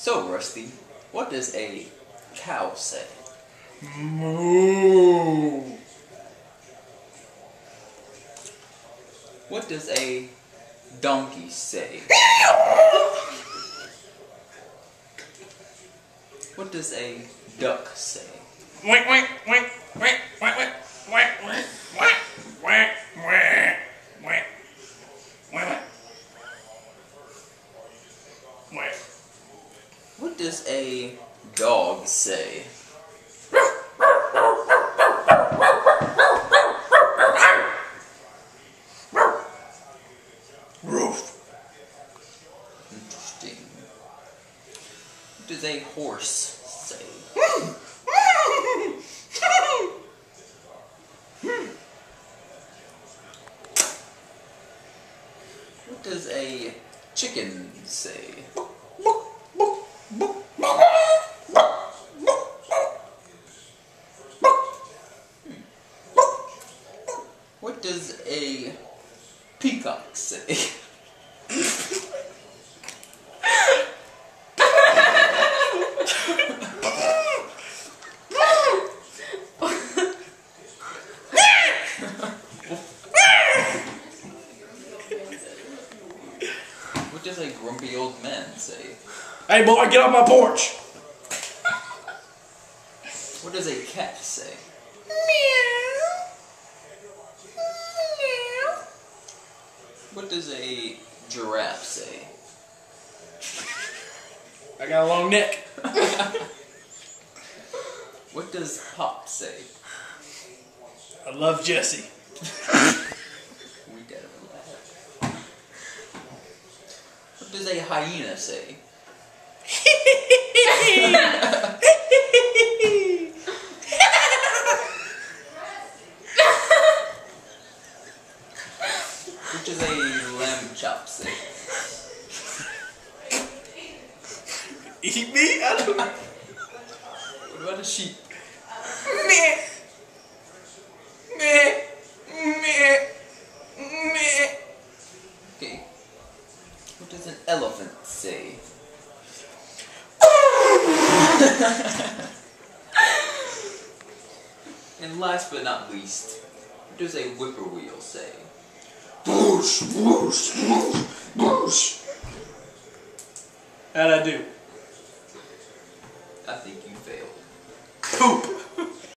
So, Rusty, what does a cow say? Moo. What does a donkey say? What does a duck say? Wait, wait, wait, wait, wait, wait, wait, wait, wait, wait, wait, wait, wait, wait. What does a dog say? Roof. Interesting. What does a horse say? What does a chicken say? What does a peacock say? What does a grumpy old man say? Hey boy, get off my porch. What does a cat say? Meow. Meow. What does a giraffe say? I got a long neck. What does Pop say? I love Jesse. We gotta relax. What does a hyena say? What does a lamb chop say? Eat me? I don't know. What about a sheep? Meh. Meh. Meh. Meh. Okay. What does an elephant say? And last but not least, what does a whippoorwill say? Boosh, boosh, boosh, boosh. How'd I do? I think you failed. Poop.